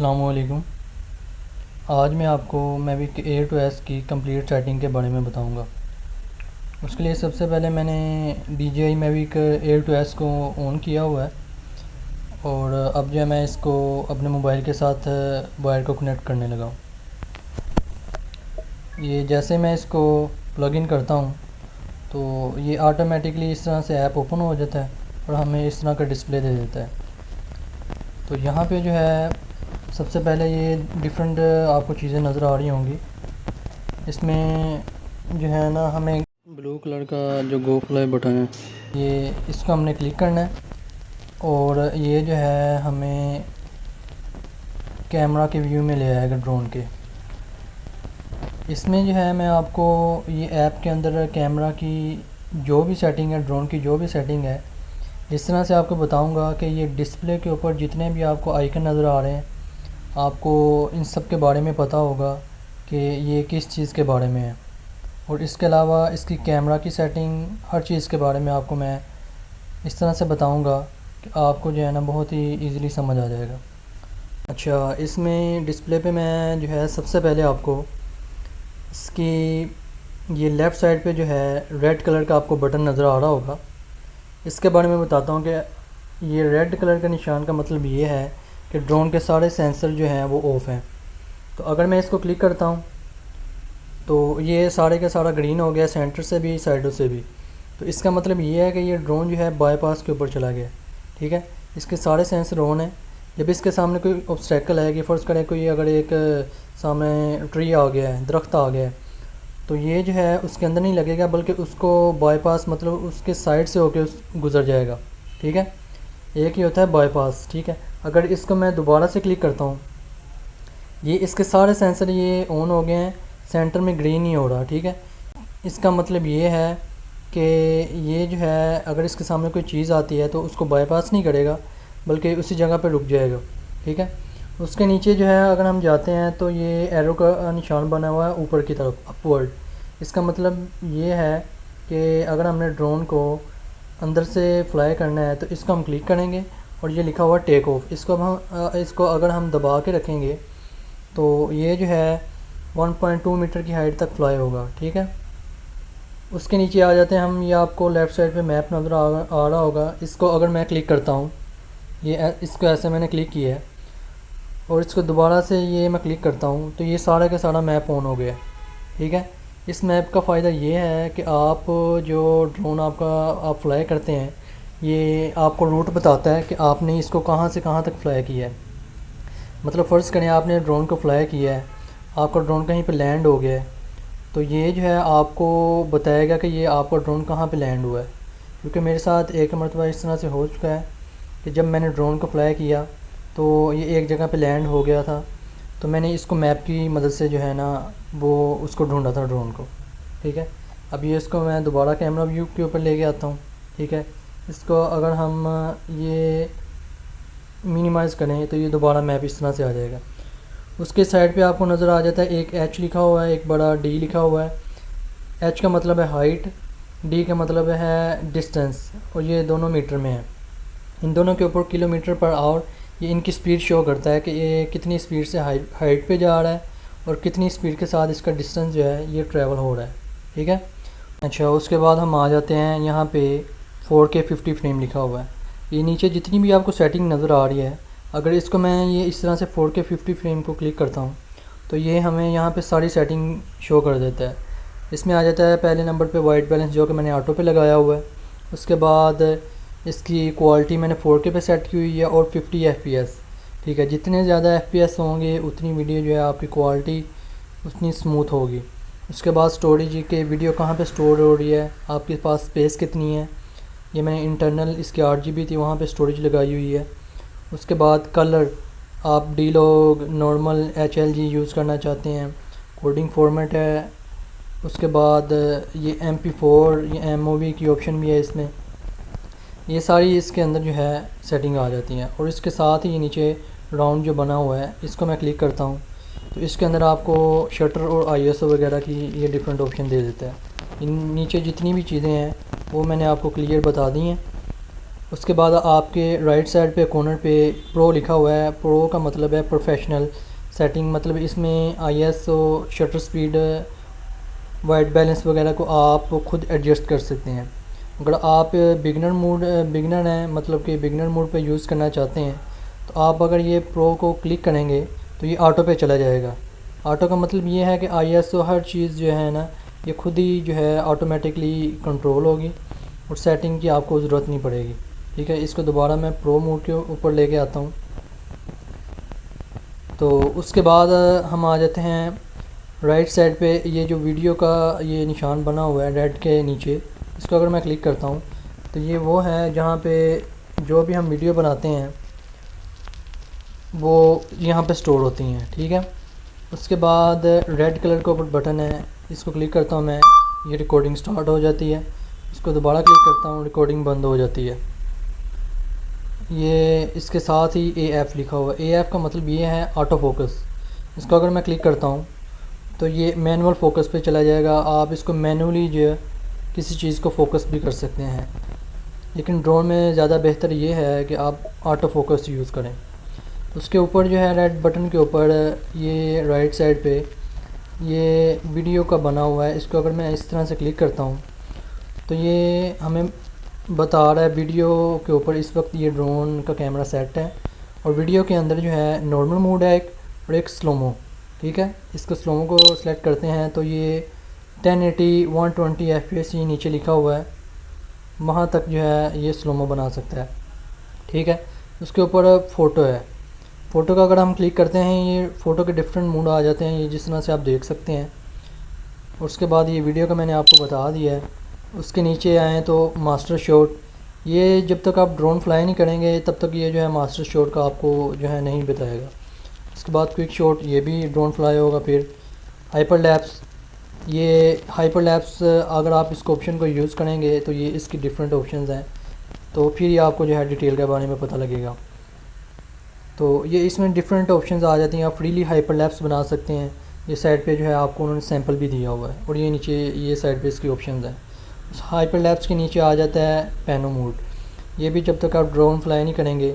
अस्सलामुअलैकुम। आज मैं आपको मैविक एयर टू एस की कंप्लीट सेटिंग के बारे में बताऊंगा। उसके लिए सबसे पहले मैंने DJI Mavic air two S को ऑन किया हुआ है और अब जो है मैं इसको अपने मोबाइल के साथ वायर को कनेक्ट करने लगा हूँ। ये जैसे मैं इसको प्लग इन करता हूँ तो ये ऑटोमेटिकली इस तरह से ऐप ओपन हो जाता है और हमें इस तरह का डिस्प्ले दे देता है। तो यहाँ पे जो है सबसे पहले ये डिफरेंट आपको चीज़ें नज़र आ रही होंगी। इसमें जो है ना हमें ब्लू कलर का जो गो फ्लाई बटन है ये इसको हमने क्लिक करना है और ये जो है हमें कैमरा के व्यू में ले आएगा ड्रोन के। इसमें जो है मैं आपको ये ऐप के अंदर कैमरा की जो भी सेटिंग है, ड्रोन की जो भी सेटिंग है, इस तरह से आपको बताऊंगा कि ये डिस्प्ले के ऊपर जितने भी आपको आइकन नज़र आ रहे हैं आपको इन सब के बारे में पता होगा कि ये किस चीज़ के बारे में है। और इसके अलावा इसकी कैमरा की सेटिंग, हर चीज़ के बारे में आपको मैं इस तरह से बताऊंगा कि आपको जो है ना बहुत ही इजीली समझ आ जाएगा। अच्छा, इसमें डिस्प्ले पे मैं जो है सबसे पहले आपको इसकी ये लेफ़्ट साइड पे जो है रेड कलर का आपको बटन नज़र आ रहा होगा, इसके बारे में बताता हूँ कि ये रेड कलर का निशान का मतलब ये है कि ड्रोन के सारे सेंसर जो हैं वो ऑफ़ हैं। तो अगर मैं इसको क्लिक करता हूँ तो ये सारे का सारा ग्रीन हो गया, सेंटर से भी साइडों से भी। तो इसका मतलब ये है कि ये ड्रोन जो है बाईपास के ऊपर चला गया। ठीक है, इसके सारे सेंसर ऑन है। जब इसके सामने कोई ऑब्स्टेकल है कि फ़र्ज़ करें कोई अगर एक सामने ट्री आ गया है, दरख्त आ गया है, तो ये जो है उसके अंदर नहीं लगेगा बल्कि उसको बाईपास मतलब उसके साइड से होकर गुज़र जाएगा। ठीक है, एक ही होता है बाईपास। ठीक है, अगर इसको मैं दोबारा से क्लिक करता हूँ, ये इसके सारे सेंसर ये ऑन हो गए हैं, सेंटर में ग्रीन नहीं हो रहा। ठीक है, इसका मतलब ये है कि ये जो है अगर इसके सामने कोई चीज़ आती है तो उसको बाईपास नहीं करेगा बल्कि उसी जगह पे रुक जाएगा। ठीक है, उसके नीचे जो है अगर हम जाते हैं तो ये एरो का निशान बना हुआ है ऊपर की तरफ, अपवर्ड। इसका मतलब ये है कि अगर हमने ड्रोन को अंदर से फ्लाई करना है तो इसको हम क्लिक करेंगे और ये लिखा हुआ टेक ऑफ, इसको अगर हम दबा के रखेंगे तो ये जो है 1.2 मीटर की हाइट तक फ्लाई होगा। ठीक है, उसके नीचे आ जाते हैं हम। ये आपको लेफ़्ट साइड पे मैप नज़र आ रहा होगा। इसको अगर मैं क्लिक करता हूँ, इसको ऐसे मैंने क्लिक किया है और इसको दोबारा से ये मैं क्लिक करता हूँ तो ये सारा का सारा मैप ऑन हो गया। ठीक है, इस मैप का फ़ायदा ये है कि आप जो ड्रोन आपका आप फ्लाई करते हैं ये आपको रूट बताता है कि आपने इसको कहाँ से कहाँ तक फ्लाई किया है। मतलब फ़र्ज़ करें आपने ड्रोन को फ्लाई किया है, आपका ड्रोन कहीं पे लैंड हो गया है, तो ये जो है आपको बताएगा कि ये आपका ड्रोन कहाँ पे लैंड हुआ है। क्योंकि मेरे साथ एक मरतबा इस तरह से हो चुका है कि जब मैंने ड्रोन को फ्लाई किया तो ये एक जगह पे लैंड हो गया था, तो मैंने इसको मैप की मदद से जो है ना वो उसको ढूंढा था ड्रोन को। ठीक है, अब ये इसको मैं दोबारा कैमरा व्यू के ऊपर लेके आता हूँ। ठीक है, इसको अगर हम ये मिनिमाइज़ करें तो ये दोबारा मैप इस तरह से आ जाएगा। उसके साइड पे आपको नज़र आ जाता है एक एच लिखा हुआ है, एक बड़ा डी लिखा हुआ है। एच का मतलब है हाइट, डी का मतलब है डिस्टेंस, और ये दोनों मीटर में है। इन दोनों के ऊपर किलोमीटर पर आवर ये इनकी स्पीड शो करता है कि ये कितनी स्पीड से हाइट पे जा रहा है और कितनी स्पीड के साथ इसका डिस्टेंस जो है ये ट्रैवल हो रहा है। ठीक है, अच्छा, उसके बाद हम आ जाते हैं यहाँ पे 4K 50 फ्रेम लिखा हुआ है। ये नीचे जितनी भी आपको सेटिंग नज़र आ रही है, अगर इसको मैं ये इस तरह से 4K 50 फ्रेम को क्लिक करता हूँ तो ये हमें यहाँ पे सारी सेटिंग शो कर देता है। इसमें आ जाता है पहले नंबर पे वाइट बैलेंस, जो कि मैंने ऑटो पे लगाया हुआ है। उसके बाद इसकी क्वालिटी मैंने 4K पे सेट की हुई है और 50 FPS। ठीक है, जितने ज़्यादा FPS होंगे उतनी वीडियो जो है आपकी क्वालिटी उतनी स्मूथ होगी। उसके बाद स्टोरेज के वीडियो कहाँ पे स्टोर हो रही है, आपके पास स्पेस कितनी है, ये मैंने इंटरनल इसकी 8 GB थी वहाँ पे स्टोरेज लगाई हुई है। उसके बाद कलर, आप D-Log, नॉर्मल, HLG यूज़ करना चाहते हैं, कोडिंग फॉर्मेट है। उसके बाद ये MP4 ये MOV की ऑप्शन भी है इसमें। ये सारी इसके अंदर जो है सेटिंग आ जाती हैं। और इसके साथ ही नीचे राउंड जो बना हुआ है इसको मैं क्लिक करता हूँ तो इसके अंदर आपको शटर और ISO वगैरह की ये डिफरेंट ऑप्शन दे देता है। इन नीचे जितनी भी चीज़ें हैं वो मैंने आपको क्लियर बता दी हैं। उसके बाद आपके राइट साइड पे कॉर्नर पे प्रो लिखा हुआ है। प्रो का मतलब है प्रोफेशनल सेटिंग, मतलब इसमें ISO, shutter speed, white balance वगैरह को आप खुद एडजस्ट कर सकते हैं। अगर आप बिगनर हैं, मतलब कि बिगनर मोड पे यूज़ करना चाहते हैं, तो आप अगर ये प्रो को क्लिक करेंगे तो ये ऑटो पे चला जाएगा। ऑटो का मतलब ये है कि ISO हर चीज़ जो है ना, ये खुद ही जो है ऑटोमेटिकली कंट्रोल होगी और सेटिंग की आपको ज़रूरत नहीं पड़ेगी। ठीक है, इसको दोबारा मैं प्रो मोड के ऊपर लेके आता हूँ। तो उसके बाद हम आ जाते हैं राइट साइड पे, ये जो वीडियो का ये निशान बना हुआ है रेड के नीचे, इसको अगर मैं क्लिक करता हूँ तो ये वो है जहाँ पे जो भी हम वीडियो बनाते हैं वो यहाँ पे स्टोर होती हैं। ठीक है, उसके बाद रेड कलर का ऊपर बटन है, इसको क्लिक करता हूँ मैं, ये रिकॉर्डिंग स्टार्ट हो जाती है। इसको दोबारा क्लिक करता हूँ, रिकॉर्डिंग बंद हो जाती है। ये इसके साथ ही AF लिखा हुआ है। AF का मतलब ये है ऑटो फोकस। इसको अगर मैं क्लिक करता हूँ तो ये मैनुअल फोकस पे चला जाएगा। आप इसको मैनुअली जो है किसी चीज़ को फोकस भी कर सकते हैं, लेकिन ड्रोन में ज़्यादा बेहतर ये है कि आप ऑटो फोकस यूज़ करें। उसके ऊपर जो है रेड बटन के ऊपर ये राइट साइड पे ये वीडियो का बना हुआ है। इसको अगर मैं इस तरह से क्लिक करता हूँ तो ये हमें बता रहा है वीडियो के ऊपर इस वक्त ये ड्रोन का कैमरा सेट है और वीडियो के अंदर जो है नॉर्मल मोड है एक और एक स्लोमो। ठीक है, इसको स्लोमो को सिलेक्ट करते हैं तो ये 1080 120 FPS ये नीचे लिखा हुआ है, वहाँ तक जो है ये स्लोमो बना सकता है। ठीक है, उसके ऊपर फ़ोटो है। फ़ोटो का अगर हम क्लिक करते हैं ये फ़ोटो के डिफरेंट मोड आ जाते हैं, ये जिस तरह से आप देख सकते हैं। उसके बाद ये वीडियो का मैंने आपको बता दिया है। उसके नीचे आएँ तो मास्टर शॉट, ये जब तक आप ड्रोन फ्लाई नहीं करेंगे तब तक ये जो है मास्टर शॉट का आपको जो है नहीं बताएगा। उसके बाद क्विक शॉट, ये भी ड्रोन फ्लाई होगा। फिर हाइपर लैप्स, ये हाइपर लैप्स अगर आप इसको ऑप्शन को यूज़ करेंगे तो ये इसकी डिफरेंट ऑप्शंस हैं, तो फिर ये आपको जो है डिटेल के बारे में पता लगेगा। तो ये इसमें डिफरेंट ऑप्शंस आ जाती हैं, आप फ्रीली हाइपर लैप्स बना सकते हैं। ये साइड पे जो है आपको उन्होंने सैंपल भी दिया हुआ है और ये नीचे ये साइड पे इसकी ऑप्शंस हैं। हाइपर लैप्स के नीचे आ जाता है पैनो मोड, ये भी जब तक आप ड्रोन फ्लाई नहीं करेंगे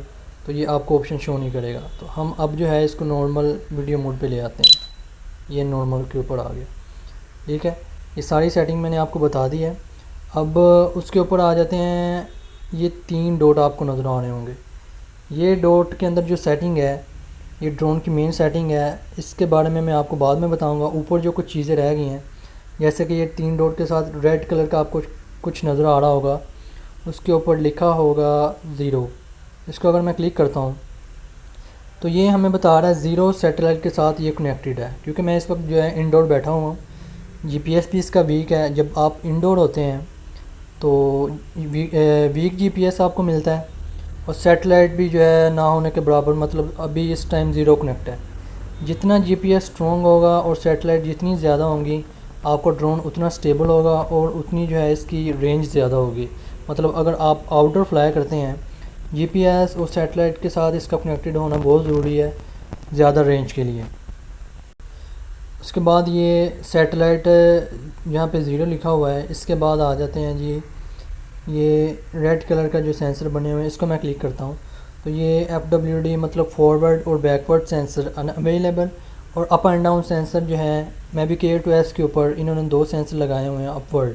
तो ये आपको ऑप्शन शो नहीं करेगा। तो हम अब जो है इसको नॉर्मल वीडियो मोड पे ले आते हैं, ये नॉर्मल के ऊपर आ गया। ठीक है, ये सारी सेटिंग मैंने आपको बता दी है। अब उसके ऊपर आ जाते हैं, ये 3 डॉट आपको नज़र आ रहे होंगे। ये डॉट के अंदर जो सेटिंग है ये ड्रोन की मेन सेटिंग है, इसके बारे में मैं आपको बाद में बताऊंगा। ऊपर जो कुछ चीज़ें रह गई हैं, जैसे कि ये 3 डॉट के साथ रेड कलर का आपको कुछ नज़र आ रहा होगा, उसके ऊपर लिखा होगा 0। इसको अगर मैं क्लिक करता हूँ तो ये हमें बता रहा है 0 सैटेलाइट के साथ ये कनेक्टेड है। क्योंकि मैं इस वक्त जो है इंडोर बैठा हुआ हूँ, GPS भी इसका वीक है। जब आप इंडोर होते हैं तो वीक GPS आपको मिलता है और सैटेलाइट भी जो है ना होने के बराबर, मतलब अभी इस टाइम 0 कनेक्ट है। जितना GPS स्ट्रॉन्ग होगा और सैटेलाइट जितनी ज़्यादा होंगी, आपको ड्रोन उतना स्टेबल होगा और उतनी जो है इसकी रेंज ज़्यादा होगी। मतलब अगर आप आउटडोर फ्लाई करते हैं, GPS और सैटेलाइट के साथ इसका कनेक्टेड होना बहुत ज़रूरी है ज़्यादा रेंज के लिए। उसके बाद ये सैटेलाइट यहाँ पे 0 लिखा हुआ है। इसके बाद आ जाते हैं जी, ये रेड कलर का जो सेंसर बने हुए हैं, इसको मैं क्लिक करता हूँ तो ये FWD मतलब फॉरवर्ड और बैकवर्ड सेंसर अनअवेलेबल, और अप एंड डाउन सेंसर जो है मैविक एयर टू एस के ऊपर इन्होंने 2 सेंसर लगाए हुए हैं, अपवर्ड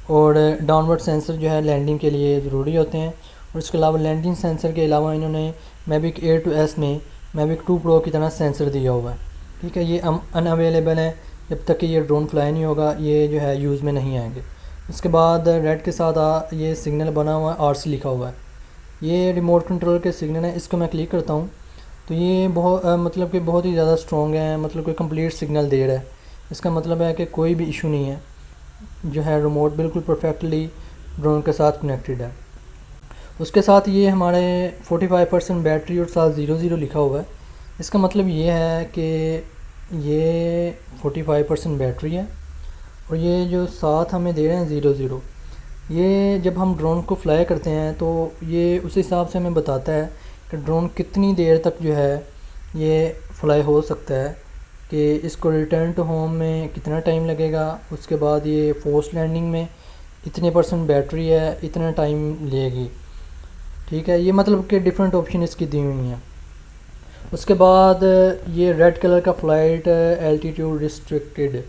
और डाउनवर्ड सेंसर जो है लैंडिंग के लिए ज़रूरी होते हैं। और इसके अलावा लैंडिंग सेंसर के अलावा इन्होंने मैविक एयर टू एस में मैविक 2 प्रो की तरह सेंसर दिया हुआ है। ठीक है, ये अनअवेलेबल है, जब तक कि ये ड्रोन फ्लाई नहीं होगा ये जो है यूज़ में नहीं आएंगे। उसके बाद रेड के साथ ये सिग्नल बना हुआ है, RC लिखा हुआ है, ये रिमोट कंट्रोल के सिग्नल है। इसको मैं क्लिक करता हूँ तो ये बहुत मतलब कि बहुत ही ज़्यादा स्ट्रॉन्ग है, मतलब कि कंप्लीट सिग्नल दे रहा है। इसका मतलब है कि कोई भी इशू नहीं है, जो है रिमोट बिल्कुल परफेक्टली ड्रोन के साथ कनेक्टेड है। उसके साथ ये हमारे 45% बैटरी और साथ 00 लिखा हुआ है। इसका मतलब ये है कि ये 45% बैटरी है और ये जो साथ हमें दे रहे हैं 00, ये जब हम ड्रोन को फ्लाई करते हैं तो ये उस हिसाब से हमें बताता है कि ड्रोन कितनी देर तक जो है ये फ्लाई हो सकता है, कि इसको रिटर्न टू होम में कितना टाइम लगेगा। उसके बाद ये फोर्स लैंडिंग में इतने % बैटरी है, इतना टाइम लेगी। ठीक है, ये मतलब कि डिफरेंट ऑप्शन इसकी दी हुई हैं। उसके बाद ये रेड कलर का फ्लाइट एल्टीट्यूड रिस्ट्रिक्टेड,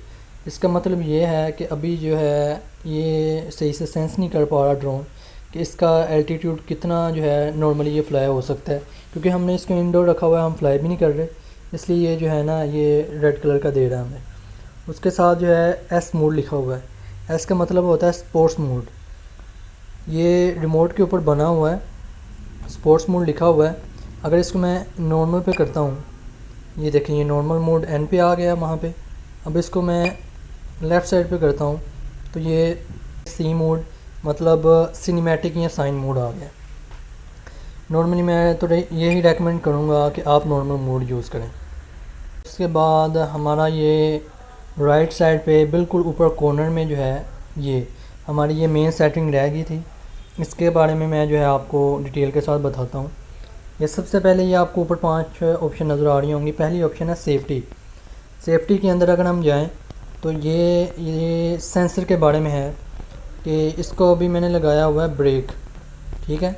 इसका मतलब ये है कि अभी जो है ये सही से सेंस नहीं कर पा रहा ड्रोन कि इसका एल्टीट्यूड कितना जो है नॉर्मली ये फ़्लाई हो सकता है, क्योंकि हमने इसको इंडोर रखा हुआ है, हम फ्लाई भी नहीं कर रहे, इसलिए ये जो है ना ये रेड कलर का दे रहा है हमें। उसके साथ जो है एस मोड लिखा हुआ है, एस का मतलब होता है स्पोर्ट्स मोड, ये रिमोट के ऊपर बना हुआ है, स्पोर्ट्स मोड लिखा हुआ है। अगर इसको मैं नॉर्मल पे करता हूँ, ये देखें ये नॉर्मल मोड एन पे आ गया वहाँ पे। अब इसको मैं लेफ़्ट साइड पे करता हूँ तो ये सी मोड मतलब सिनेमैटिक या साइन मोड आ गया। नॉर्मली मैं तो यही रेकमेंड करूँगा कि आप नॉर्मल मोड यूज़ करें। उसके बाद हमारा ये राइट साइड पे बिल्कुल ऊपर कॉर्नर में जो है ये हमारी ये मेन सेटिंग रह गई थी, इसके बारे में मैं जो है आपको डिटेल के साथ बताता हूँ। ये सबसे पहले ये आपको ऊपर 5 ऑप्शन नज़र आ रही होंगी। पहली ऑप्शन है सेफ्टी। सेफ्टी के अंदर अगर हम जाएं तो ये सेंसर के बारे में है कि इसको अभी मैंने लगाया हुआ है ब्रेक, ठीक है।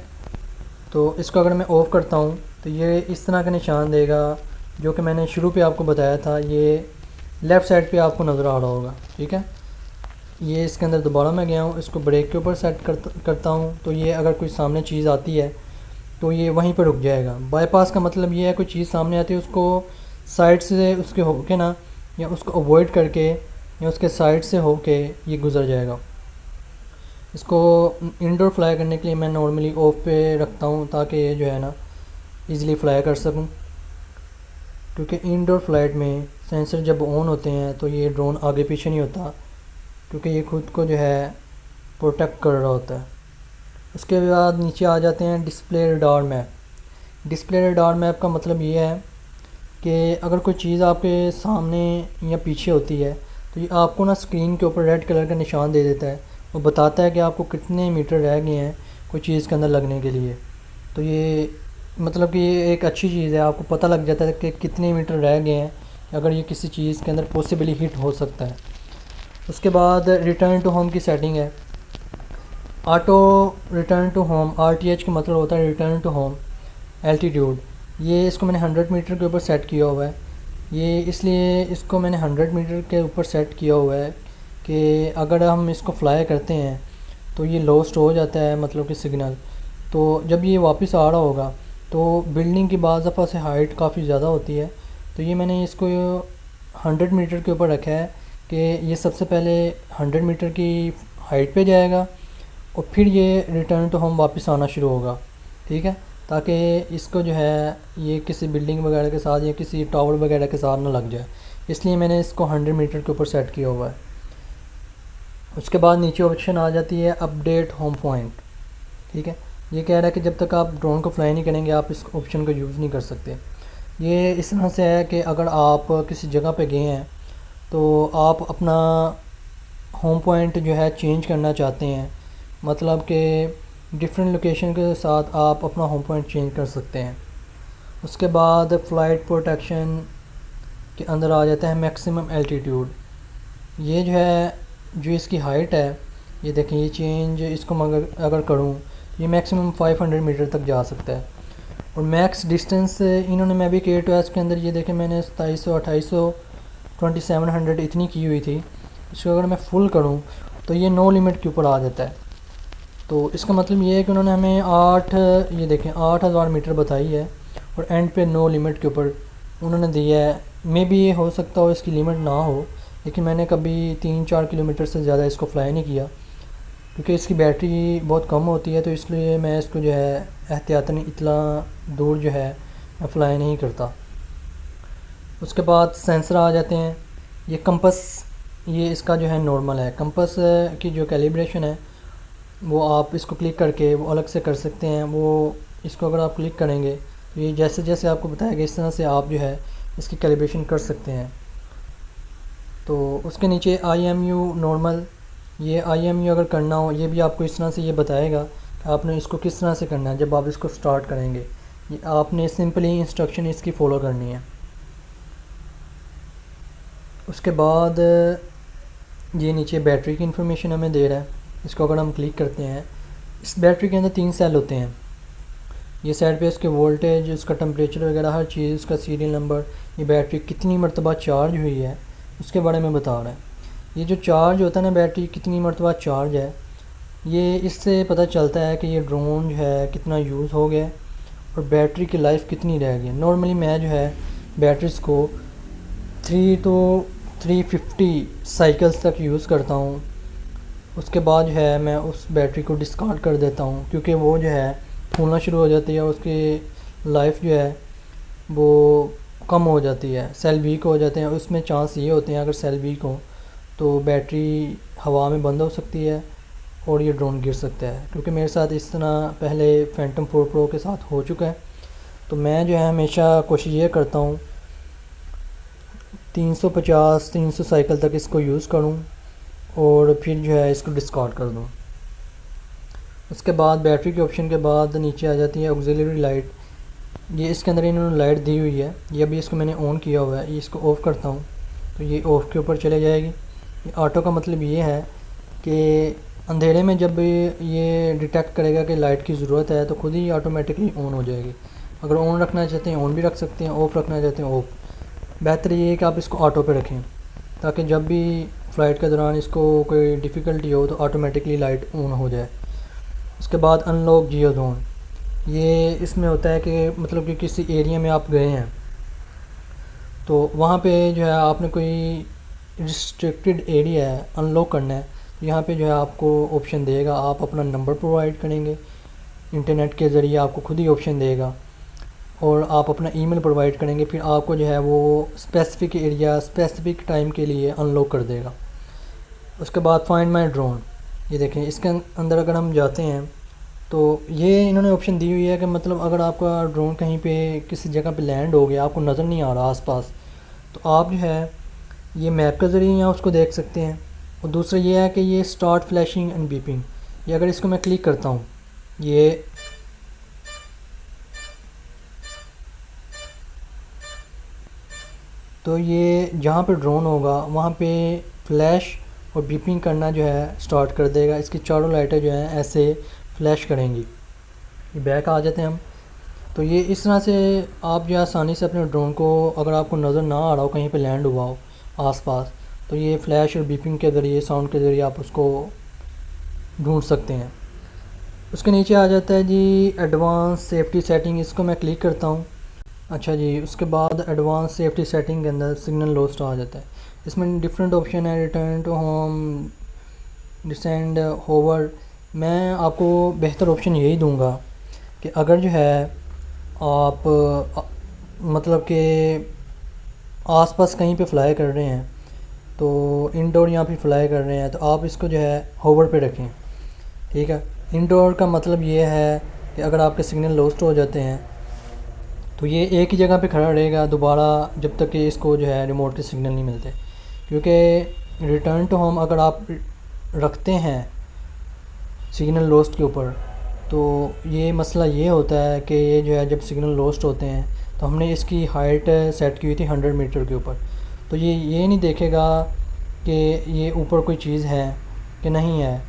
तो इसको अगर मैं ऑफ़ करता हूँ तो ये इस तरह का निशान देगा जो कि मैंने शुरू पे आपको बताया था, ये लेफ़्ट साइड पे आपको नज़र आ रहा होगा, ठीक है। ये इसके अंदर दोबारा मैं गया हूँ, इसको ब्रेक के ऊपर सेट करता हूँ तो ये अगर कोई सामने चीज़ आती है तो ये वहीं पर रुक जाएगा। बाईपास का मतलब ये है कोई चीज़ सामने आती है उसको साइड से उसके होके ना, या उसको अवॉइड करके या उसके साइड से होके ये गुज़र जाएगा। इसको इंडोर फ्लाई करने के लिए मैं नॉर्मली ऑफ पे रखता हूँ ताकि ये जो है ना इजीली फ्लाई कर सकूँ, क्योंकि इंडोर फ्लाइट में सेंसर जब ऑन होते हैं तो ये ड्रोन आगे पीछे नहीं होता, क्योंकि ये खुद को जो है प्रोटेक्ट कर रहा होता है। उसके बाद नीचे आ जाते हैं display radar map. Display radar map का मतलब ये है कि अगर कोई चीज़ आपके सामने या पीछे होती है तो ये आपको ना स्क्रीन के ऊपर रेड कलर का निशान दे देता है, वो बताता है कि आपको कितने मीटर रह गए हैं कोई चीज़ के अंदर लगने के लिए। तो ये मतलब कि ये एक अच्छी चीज़ है, आपको पता लग जाता है कि कितने मीटर रह गए हैं, अगर ये किसी चीज़ के अंदर पॉसिबली हिट हो सकता है। उसके बाद रिटर्न टू होम की सेटिंग है। Auto return to home, RTH का मतलब होता है रिटर्न टू होम एल्टीट्यूड। ये इसको मैंने 100 मीटर के ऊपर सेट किया हुआ है। ये इसलिए इसको मैंने 100 मीटर के ऊपर सेट किया हुआ है कि अगर हम इसको फ्लाई करते हैं तो ये लॉस्ट हो जाता है, मतलब कि सिग्नल। तो जब ये वापस आ रहा होगा तो बिल्डिंग की बाज़ दफ़ा से हाइट काफ़ी ज़्यादा होती है, तो ये मैंने इसको 100 मीटर के ऊपर रखा है कि ये सबसे पहले 100 मीटर की हाइट पे जाएगा और फिर ये रिटर्न टू होम वापस आना शुरू होगा, ठीक है, ताकि इसको जो है ये किसी बिल्डिंग वगैरह के साथ या किसी टावर वगैरह के साथ ना लग जाए, इसलिए मैंने इसको 100 मीटर के ऊपर सेट किया हुआ है। उसके बाद नीचे ऑप्शन आ जाती है अपडेट होम पॉइंट, ठीक है। ये कह रहा है कि जब तक आप ड्रोन को फ्लाई नहीं करेंगे आप इस ऑप्शन को यूज़ नहीं कर सकते। ये इस तरह से है कि अगर आप किसी जगह पे गए हैं तो आप अपना होम पॉइंट जो है चेंज करना चाहते हैं, मतलब कि डिफरेंट लोकेशन के साथ आप अपना होम पॉइंट चेंज कर सकते हैं। उसके बाद फ़्लाइट प्रोटेक्शन के अंदर आ जाता है मैक्सिमम एल्टीट्यूड। ये जो है जो इसकी हाइट है, ये देखें ये चेंज इसको मैं अगर करूँ ये मैक्सिमम 500 मीटर तक जा सकता है। और मैक्स डिस्टेंस इन्होंने मैविक A2S के अंदर ये देखें मैंने 2700 2800 2700 इतनी की हुई थी, इसको अगर मैं फुल करूँ तो ये नो लिमिट के ऊपर आ जाता है। तो इसका मतलब ये है कि उन्होंने हमें 8000 मीटर बताई है और एंड पे नो लिमिट के ऊपर उन्होंने दिया है। मे बी ये हो सकता हो इसकी लिमिट ना हो, लेकिन मैंने कभी 3-4 किलोमीटर से ज़्यादा इसको फ्लाई नहीं किया, क्योंकि इसकी बैटरी बहुत कम होती है, तो इसलिए मैं इसको जो है एहतियातन इतना दूर जो है मैं फ्लाई नहीं करता। उसके बाद सेंसर आ जाते हैं। ये कंपस, ये इसका जो है नॉर्मल है। कंपस की जो कैलिब्रेशन है वो आप इसको क्लिक करके वो अलग से कर सकते हैं। वो इसको अगर आप क्लिक करेंगे तो ये जैसे जैसे आपको बताएगा इस तरह से आप जो है इसकी कैलिब्रेशन कर सकते हैं। तो उसके नीचे IMU नॉर्मल, ये IMU अगर करना हो ये भी आपको इस तरह से ये बताएगा कि आपने इसको किस तरह से करना है। जब आप इसको स्टार्ट करेंगे ये आपने सिंपली इंस्ट्रक्शन इसकी फ़ॉलो करनी है। उसके बाद ये नीचे बैटरी की इंफॉर्मेशन हमें दे रहा है। इसको अगर हम क्लिक करते हैं, इस बैटरी के अंदर 3 सेल होते हैं, ये साइड पे इसके वोल्टेज, उसका टेम्परेचर वगैरह हर चीज़, उसका सीरियल नंबर, ये बैटरी कितनी मरतबा चार्ज हुई है उसके बारे में बता रहा है। ये जो चार्ज होता है ना, बैटरी कितनी मरतबा चार्ज है, ये इससे पता चलता है कि ये ड्रोन जो है कितना यूज़ हो गया और बैटरी की लाइफ कितनी रह गई। नॉर्मली मैं जो है बैटरीज़ को 350 साइकिल्स तक यूज़ करता हूँ। उसके बाद जो है मैं उस बैटरी को डिस्कार्ड कर देता हूँ, क्योंकि वो जो है फूलना शुरू हो जाती है, उसकी लाइफ जो है वो कम हो जाती है, सेल वीक हो जाते हैं। उसमें चांस ये होते हैं अगर सेल वीक हो तो बैटरी हवा में बंद हो सकती है और ये ड्रोन गिर सकता है। क्योंकि मेरे साथ इस तरह पहले फैंटम 4 प्रो के साथ हो चुका है। तो मैं जो है हमेशा कोशिश ये करता हूँ 350-300 साइकिल तक इसको यूज़ करूँ और फिर जो है इसको डिस्कार्ड कर दूँ। उसके बाद बैटरी के ऑप्शन के बाद नीचे आ जाती है ऑक्सिलरी लाइट। ये इसके अंदर इन्होंने लाइट दी हुई है, ये अभी इसको मैंने ऑन किया हुआ है। ये इसको ऑफ़ करता हूँ तो ये ऑफ़ के ऊपर चले जाएगी। ये ऑटो का मतलब ये है कि अंधेरे में जब ये डिटेक्ट करेगा कि लाइट की ज़रूरत है तो खुद ही ऑटोमेटिकली ऑन हो जाएगी। अगर ऑन रखना चाहते हैं ऑन भी रख सकते हैं, ऑफ़ रखना चाहते हैं ऑफ़। बेहतर ये है कि आप इसको ऑटो पे रखें ताकि जब भी फ़्लाइट के दौरान इसको कोई डिफ़िकल्टी हो तो ऑटोमेटिकली लाइट ऑन हो जाए। उसके बाद अनलॉक जियो जोन, ये इसमें होता है कि मतलब कि किसी एरिया में आप गए हैं तो वहाँ पे जो है आपने कोई रिस्ट्रिक्टेड एरिया है अनलॉक करना है, तो यहाँ पे जो है आपको ऑप्शन देगा, आप अपना नंबर प्रोवाइड करेंगे इंटरनेट के ज़रिए, आपको खुद ही ऑप्शन देगा और आप अपना ईमेल प्रोवाइड करेंगे, फिर आपको जो है वो स्पेसिफ़िक एरिया स्पेसिफ़िक टाइम के लिए अनलॉक कर देगा। उसके बाद फाइंड माई ड्रोन, ये देखें इसके अंदर अगर हम जाते हैं तो ये इन्होंने ऑप्शन दी हुई है कि मतलब अगर आपका ड्रोन कहीं पे किसी जगह पे लैंड हो गया, आपको नज़र नहीं आ रहा आसपास, तो आप जो है ये मैप के ज़रिए यहाँ उसको देख सकते हैं। और दूसरा ये है कि ये स्टार्ट फ्लैशिंग एंड बीपिंग, ये अगर इसको मैं क्लिक करता हूँ ये तो ये जहाँ पे ड्रोन होगा वहाँ पे फ्लैश और बीपिंग करना जो है स्टार्ट कर देगा। इसकी चारों लाइटें जो हैं ऐसे फ्लैश करेंगी। ये बैक आ जाते हैं हम, तो ये इस तरह से आप जो आसानी से अपने ड्रोन को, अगर आपको नज़र ना आ रहा हो कहीं पे लैंड हुआ हो आसपास, तो ये फ्लैश और बीपिंग के ज़रिए साउंड के ज़रिए आप उसको ढूंढ सकते हैं। उसके नीचे आ जाता है जी एडवांस सेफ्टी सेटिंग, इसको मैं क्लिक करता हूँ। अच्छा जी, उसके बाद एडवांस सेफ्टी सेटिंग के अंदर सिग्नल लॉस्ट आ जाता है। इसमें डिफरेंट ऑप्शन है, return to home, descend, hover. मैं आपको बेहतर ऑप्शन यही दूंगा कि अगर जो है आप मतलब कि आसपास कहीं पे फ़्लाई कर रहे हैं, तो इंडोर यहाँ पे फ़्लाई कर रहे हैं, तो आप इसको जो है होवर पे रखें। ठीक है, इंडोर का मतलब ये है कि अगर आपके सिग्नल लॉस्ट हो जाते हैं तो ये एक ही जगह पे खड़ा रहेगा दोबारा जब तक कि इसको जो है रिमोट के सिग्नल नहीं मिलते। क्योंकि रिटर्न टू होम अगर आप रखते हैं सिग्नल लॉस्ट के ऊपर, तो ये मसला ये होता है कि ये जो है जब सिग्नल लॉस्ट होते हैं तो हमने इसकी हाइट सेट की हुई थी 100 मीटर के ऊपर, तो ये नहीं देखेगा कि ये ऊपर कोई चीज़ है कि नहीं है,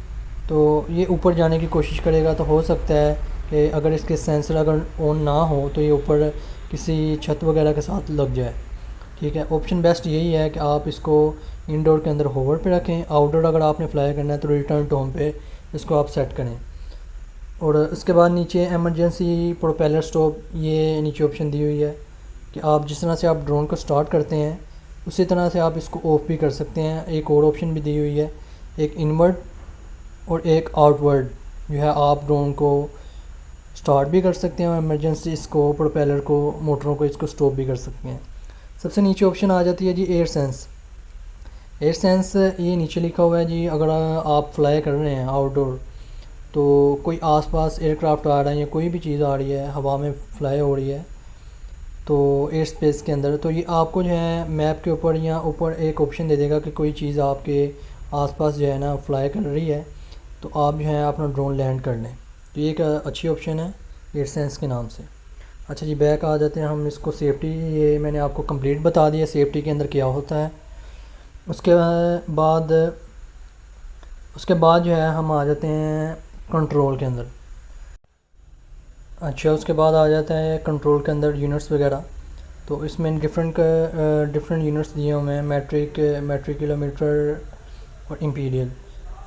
तो ये ऊपर जाने की कोशिश करेगा। तो हो सकता है कि अगर इसके सेंसर अगर ऑन ना हो तो ये ऊपर किसी छत वगैरह के साथ लग जाए। ठीक है, ऑप्शन बेस्ट यही है कि आप इसको इंडोर के अंदर होवर पे रखें, आउटडोर अगर आपने फ्लाई करना है तो रिटर्न टू होम पे इसको आप सेट करें। और उसके बाद नीचे एमरजेंसी प्रोपेलर स्टॉप, ये नीचे ऑप्शन दी हुई है कि आप जिस तरह से आप ड्रोन को स्टार्ट करते हैं उसी तरह से आप इसको ऑफ भी कर सकते हैं। एक और ऑप्शन भी दी हुई है, एक इनवर्ड और एक आउटवर्ड, जो है आप ड्रोन को स्टार्ट भी कर सकते हैं और इमरजेंसी इसको प्रोपेलर को, मोटरों को इसको स्टॉप भी कर सकते हैं। सबसे नीचे ऑप्शन आ जाती है जी एयर सेंस। एयर सेंस ये नीचे लिखा हुआ है जी, अगर आप फ्लाई कर रहे हैं आउटडोर, तो कोई आसपास एयरक्राफ्ट आ रहा है या कोई भी चीज़ आ रही है हवा में फ्लाई हो रही है तो एयर स्पेस के अंदर, तो ये आपको जो है मैप के ऊपर या ऊपर एक ऑप्शन दे देगा कि कोई चीज़ आपके आसपास जो है ना फ्लाई कर रही है, तो आप जो है अपना ड्रोन लैंड कर लें। तो ये एक अच्छी ऑप्शन है एयर सेंस के नाम से। अच्छा जी, बैक आ जाते हैं हम इसको सेफ्टी, ये मैंने आपको कंप्लीट बता दिया सेफ्टी के अंदर क्या होता है। उसके बाद उसके बाद जो है हम आ जाते हैं कंट्रोल के अंदर। अच्छा, उसके बाद आ जाता है कंट्रोल के अंदर यूनिट्स वगैरह। तो इसमें डिफरेंट यूनिट्स दिए हुए हैं, मेट्रिक, किलोमीटर और इम्पीरियल।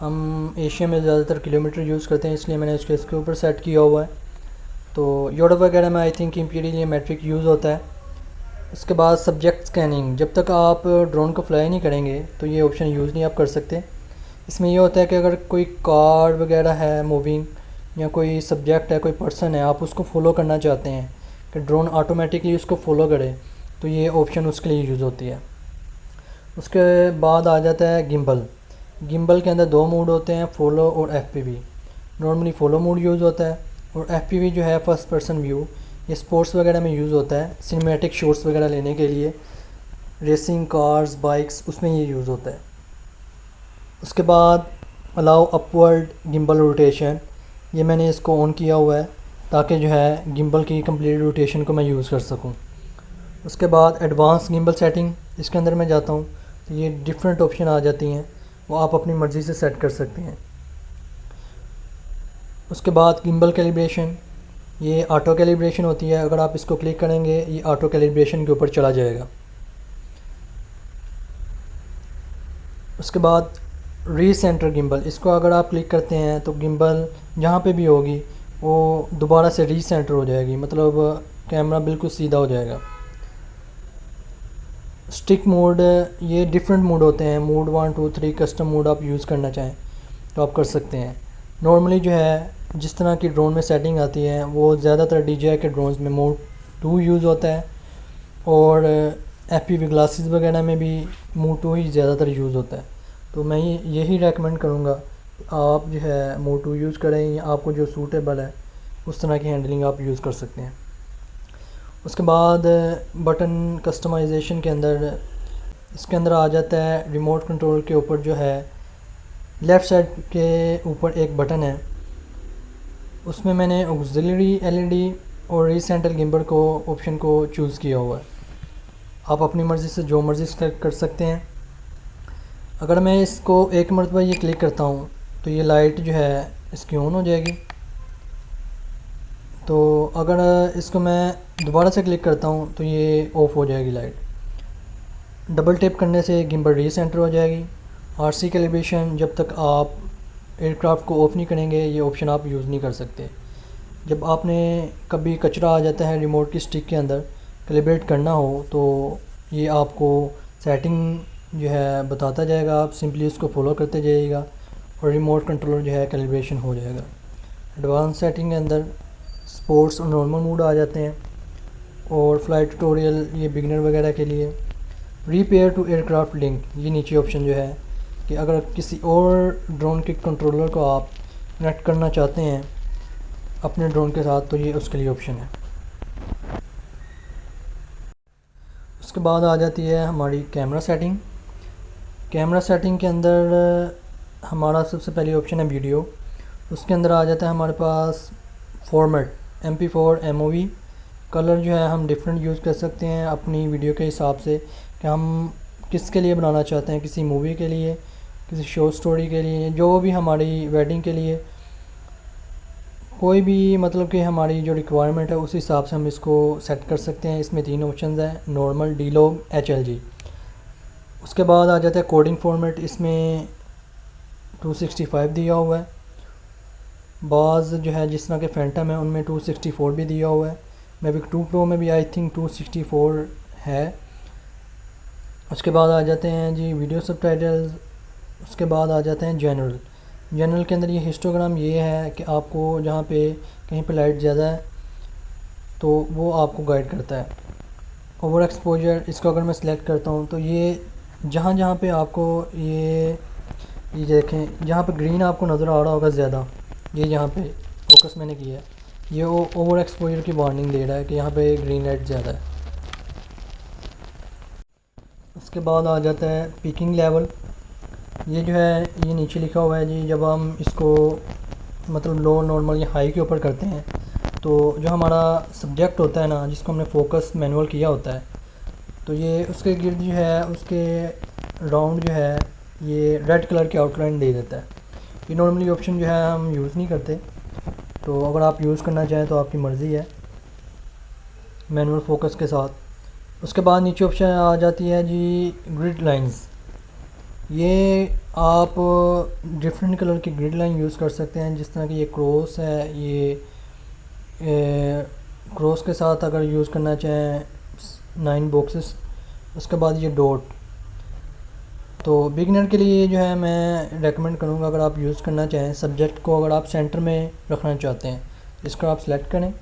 हम एशिया में ज़्यादातर किलोमीटर यूज़ करते हैं, इसलिए मैंने इसके ऊपर सेट किया हुआ है। तो यूरोप वगैरह में आई थिंक इम्पीरियल या मेट्रिक यूज़ होता है। उसके बाद सब्जेक्ट स्कैनिंग, जब तक आप ड्रोन को फ्लाई नहीं करेंगे तो ये ऑप्शन यूज़ नहीं आप कर सकते। इसमें ये होता है कि अगर कोई कार वगैरह है मूविंग, या कोई सब्जेक्ट है, कोई पर्सन है, आप उसको फॉलो करना चाहते हैं कि ड्रोन ऑटोमेटिकली उसको फॉलो करे, तो ये ऑप्शन उसके लिए यूज़ होती है। उसके बाद आ जाता है गिम्बल। गिम्बल के अंदर दो मोड होते हैं, फॉलो और FPV. Normally follow mode use होता है, और एफपीवी जो है फर्स्ट पर्सन व्यू, ये स्पोर्ट्स वगैरह में यूज़ होता है, सिनेमैटिक शॉट्स वगैरह लेने के लिए, रेसिंग कार्स, बाइक्स, उसमें ये यूज़ होता है। उसके बाद अलाउ अपवर्ड गिम्बल रोटेशन, ये मैंने इसको ऑन किया हुआ है ताकि जो है गिम्बल की कंप्लीट रोटेशन को मैं यूज़ कर सकूं। उसके बाद एडवांस गिम्बल सेटिंग, इसके अंदर मैं जाता हूँ तो ये डिफरेंट ऑप्शन आ जाती हैं, वो आप अपनी मर्ज़ी से सेट कर सकते हैं। उसके बाद गिम्बल कैलिब्रेशन, ये ऑटो कैलिब्रेशन होती है, अगर आप इसको क्लिक करेंगे ये ऑटो कैलिब्रेशन के ऊपर चला जाएगा। उसके बाद रीसेंटर गिम्बल, इसको अगर आप क्लिक करते हैं तो गिम्बल जहाँ पे भी होगी वो दोबारा से रीसेंटर हो जाएगी, मतलब कैमरा बिल्कुल सीधा हो जाएगा। स्टिक मोड, ये डिफरेंट मोड होते हैं, मोड 1 2 3, कस्टम मोड आप यूज़ करना चाहें तो आप कर सकते हैं। नॉर्मली जो है जिस तरह की ड्रोन में सेटिंग आती है वो ज़्यादातर DJI के ड्रोन्स में मोड 2 यूज़ होता है, और FPV ग्लासेस वगैरह में भी मोड 2 ही ज़्यादातर यूज़ होता है। तो मैं यही रेकमेंड करूँगा आप जो है मोड 2 यूज़ करें, या आपको जो सूटेबल है उस तरह की हैंडलिंग आप यूज़ कर सकते हैं। उसके बाद बटन कस्टमाइजेशन के अंदर, इसके अंदर आ जाता है रिमोट कंट्रोल के ऊपर जो है लेफ़्ट साइड के ऊपर एक बटन है, उसमें मैंने ऑक्सिलरी LED और रीसेंटर गिम्बल को ऑप्शन को चूज़ किया हुआ है। आप अपनी मर्ज़ी से जो मर्ज़ी सेलेक्ट कर सकते हैं। अगर मैं इसको एक मरतबा ये क्लिक करता हूँ तो ये लाइट जो है इसकी ऑन हो जाएगी। तो अगर इसको मैं दोबारा से क्लिक करता हूँ तो ये ऑफ़ हो जाएगी लाइट। डबल टैप करने से गिम्बल रीसेंटर हो जाएगी। RC कैलिब्रेशन, जब तक आप एयरक्राफ्ट को ऑफ़ नहीं करेंगे ये ऑप्शन आप यूज़ नहीं कर सकते। जब आपने कभी कचरा आ जाता है रिमोट की स्टिक के अंदर, कैलिब्रेट करना हो तो ये आपको सेटिंग जो है बताता जाएगा, आप सिंपली उसको फॉलो करते जाइएगा और रिमोट कंट्रोलर जो है कैलिब्रेशन हो जाएगा। एडवांस सेटिंग के अंदर स्पोर्ट्स और नॉर्मल मोड आ जाते हैं, और फ्लाइट ट्यूटोरियल ये बिगनर वगैरह के लिए। रिपेयर टू एयरक्राफ्ट लिंक, ये नीचे ऑप्शन जो है कि अगर किसी और ड्रोन के कंट्रोलर को आप कनेक्ट करना चाहते हैं अपने ड्रोन के साथ तो ये उसके लिए ऑप्शन है। उसके बाद आ जाती है हमारी कैमरा सेटिंग। कैमरा सेटिंग के अंदर हमारा सबसे पहली ऑप्शन है वीडियो। उसके अंदर आ जाता है हमारे पास फॉर्मेट MP4 MOV। कलर जो है हम डिफरेंट यूज़ कर सकते हैं अपनी वीडियो के हिसाब से कि हम किसके लिए बनाना चाहते हैं, किसी मूवी के लिए, किसी शॉर्ट स्टोरी के लिए, जो भी हमारी वेडिंग के लिए, कोई भी मतलब कि हमारी जो रिक्वायरमेंट है उस हिसाब से हम इसको सेट कर सकते हैं। इसमें 3 ऑप्शंस हैं, नॉर्मल, D-Log, HLG। उसके बाद आ जाता है कोडिंग फॉर्मेट, इसमें 265 दिया हुआ है। बाज़ जो है जिस तरह के फैंटम है उनमें 264 भी दिया हुआ है। मैविक 2 प्रो में भी आई थिंक 264 है। उसके बाद आ जाते हैं जी वीडियो सबटाइटल्स। उसके बाद आ जाते हैं जनरल। जनरल के अंदर ये हिस्टोग्राम ये है कि आपको जहाँ पे कहीं पे लाइट ज़्यादा है तो वो आपको गाइड करता है। ओवर एक्सपोजर, इसको अगर मैं सिलेक्ट करता हूँ तो ये जहाँ जहाँ पे आपको ये देखें, जहाँ पे ग्रीन आपको नज़र आ रहा होगा ज़्यादा, ये जहाँ पे फोकस मैंने किया है, ये ओवर एक्सपोजर की वार्निंग दे रहा है कि यहाँ पे ग्रीन लाइट ज़्यादा है। उसके बाद आ जाता है पिकिंग लेवल। ये जो है ये नीचे लिखा हुआ है जी, जब हम इसको मतलब लो, नॉर्मल या हाई के ऊपर करते हैं तो जो हमारा सब्जेक्ट होता है ना, जिसको हमने फोकस मैनुअल किया होता है, तो ये उसके गिर्द जो है उसके राउंड जो है ये रेड कलर की आउटलाइन दे देता है। ये नॉर्मली ऑप्शन जो है हम यूज़ नहीं करते। तो अगर आप यूज़ करना चाहें तो आपकी मर्ज़ी है मैनुअल फोकस के साथ। उसके बाद नीचे ऑप्शन आ जाती है जी ग्रिड लाइंस। ये आप डिफरेंट कलर की ग्रिड लाइन यूज़ कर सकते हैं, जिस तरह की ये क्रॉस है, ये क्रॉस के साथ अगर यूज़ करना चाहें 9 बॉक्सेस। उसके बाद ये डॉट। तो बिगिनर के लिए जो है मैं रेकमेंड करूँगा, अगर आप यूज़ करना चाहें सब्जेक्ट को, अगर आप सेंटर में रखना चाहते हैं, इसको आप सेलेक्ट करें।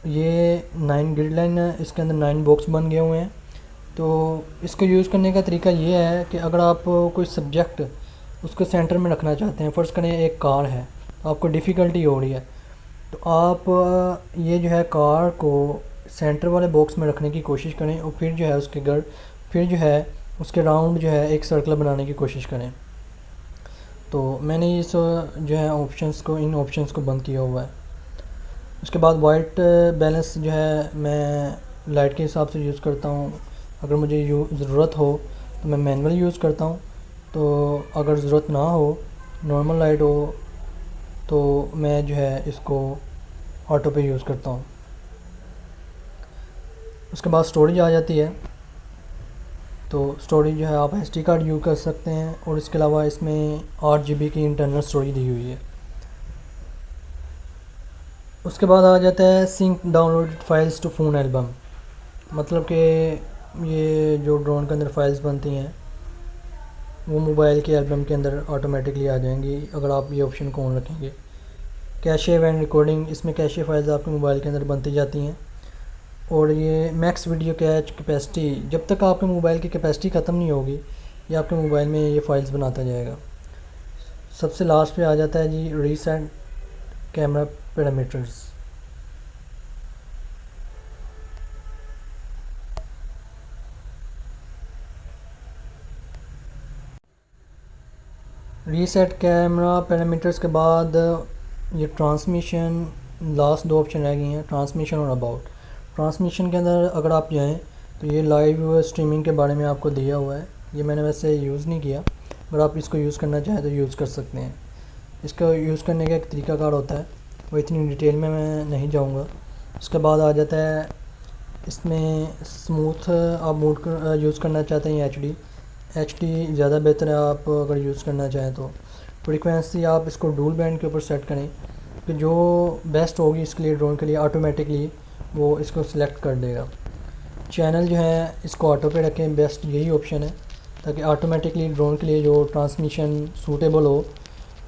ये 9 ग्रिड लाइन है, इसके अंदर 9 बॉक्स बन गए हुए हैं। तो इसको यूज़ करने का तरीका ये है कि अगर आप कोई सब्जेक्ट उसको सेंटर में रखना चाहते हैं, फ़र्ज़ करें एक कार है, तो आपको डिफ़िकल्टी हो रही है, तो आप ये जो है कार को सेंटर वाले बॉक्स में रखने की कोशिश करें और फिर जो है उसके राउंड जो है एक सर्कल बनाने की कोशिश करें। तो मैंने इस जो है इन ऑप्शंस को बंद किया हुआ है। उसके बाद वाइट बैलेंस जो है मैं लाइट के हिसाब से यूज़ करता हूँ। अगर मुझे ज़रूरत हो तो मैं मैनुअल यूज़ करता हूँ, तो अगर ज़रूरत ना हो, नॉर्मल लाइट हो, तो मैं जो है इसको ऑटो पे यूज़ करता हूँ। उसके बाद स्टोरेज आ जाती है। तो स्टोरेज जो है आप SD कार्ड यूज़ कर सकते हैं, और इसके अलावा इसमें 8 GB की इंटरनल स्टोरेज दी हुई है। उसके बाद आ जाता है sync downloaded files to phone album. मतलब कि ये जो ड्रोन के अंदर फाइल्स बनती हैं वो मोबाइल के एल्बम के अंदर ऑटोमेटिकली आ जाएंगी अगर आप ये ऑप्शन को ऑन रखेंगे। कैशे एंड रिकॉर्डिंग, इसमें कैशे फाइल्स आपके मोबाइल के अंदर बनती जाती हैं। और ये मैक्स वीडियो कैच कैपेसिटी, जब तक आपके मोबाइल की कैपेसिटी ख़त्म नहीं होगी ये आपके मोबाइल में ये फाइल्स बनाता जाएगा। सबसे लास्ट पे आ जाता है जी reset camera parameters. Reset camera parameters के बाद ये ट्रांसमिशन, लास्ट 2 ऑप्शन रह गई हैं, ट्रांसमिशन और अबाउट। ट्रांसमिशन के अंदर अगर आप जाएं तो ये लाइव स्ट्रीमिंग के बारे में आपको दिया हुआ है। ये मैंने वैसे यूज़ नहीं किया, अगर आप इसको यूज़ करना चाहें तो यूज़ कर सकते हैं। इसका यूज़ करने का एक तरीकाकार होता है, वो इतनी डिटेल में मैं नहीं जाऊँगा। उसके बाद आ जाता है इसमें स्मूथ आप मोड यूज़ करना चाहते हैं HD ज़्यादा बेहतर है आप अगर यूज़ करना चाहें तो। फ्रीक्वेंसी आप इसको डुअल बैंड के ऊपर सेट करें कि जो बेस्ट होगी इसके लिए ड्रोन के लिए ऑटोमेटिकली वो इसको सिलेक्ट कर देगा। चैनल जो है इसको ऑटो पे रखें, बेस्ट यही ऑप्शन है, ताकि ऑटोमेटिकली ड्रोन के लिए जो ट्रांसमिशन सूटेबल हो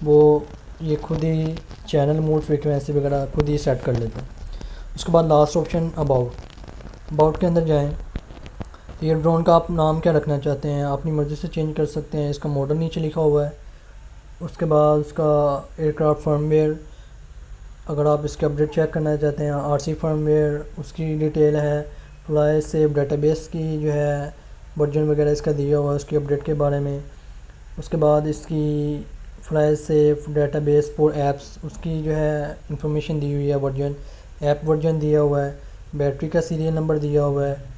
वो ये खुद ही चैनल मोड फ्रीक्वेंसी वगैरह खुद ही सेट कर लेता है। उसके बाद लास्ट ऑप्शन अबाउट के अंदर जाएं। ये ड्रोन का आप नाम क्या रखना चाहते हैं अपनी मर्ज़ी से चेंज कर सकते हैं। इसका मॉडल नीचे लिखा हुआ है। उसके बाद उसका एयरक्राफ्ट फर्मवेयर, अगर आप इसके अपडेट चेक करना चाहते हैं, RC फर्मवेयर उसकी डिटेल है, फ्लाई सेफ डेटाबेस की जो है वर्जन वगैरह इसका दिया हुआ है उसकी अपडेट के बारे में। उसके बाद इसकी fly safe database for apps उसकी जो है इंफॉर्मेशन दी हुई है, वर्जन ऐप वर्जन दिया हुआ है, बैटरी का सीरियल नंबर दिया हुआ है,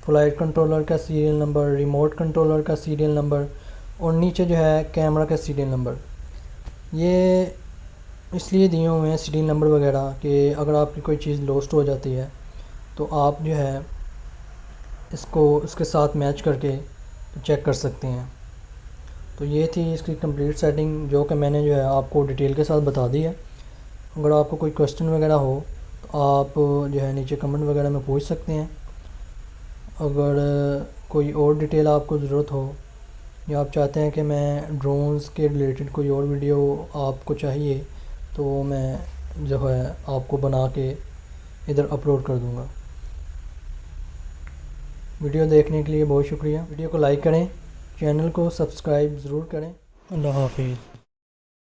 फ्लाइट कंट्रोलर का सीरियल नंबर, रिमोट कंट्रोलर का सीरियल नंबर, और नीचे जो है कैमरा का सीरियल नंबर। ये इसलिए दिए हुए हैं सीरियल नंबर वगैरह कि अगर आपकी कोई चीज़ लॉस्ट हो जाती है तो आप जो है इसको इसके साथ मैच करके चेक कर सकते हैं। तो ये थी इसकी कंप्लीट सेटिंग जो कि मैंने जो है आपको डिटेल के साथ बता दी है। अगर आपको कोई क्वेश्चन वगैरह हो तो आप जो है नीचे कमेंट वगैरह में पूछ सकते हैं। अगर कोई और डिटेल आपको ज़रूरत हो या आप चाहते हैं कि मैं ड्रोन्स के रिलेटेड कोई और वीडियो आपको चाहिए तो मैं जो है आपको बना के इधर अपलोड कर दूँगा। वीडियो देखने के लिए बहुत शुक्रिया। वीडियो को लाइक करें, चैनल को सब्सक्राइब ज़रूर करें। अल्लाह हाफिज़।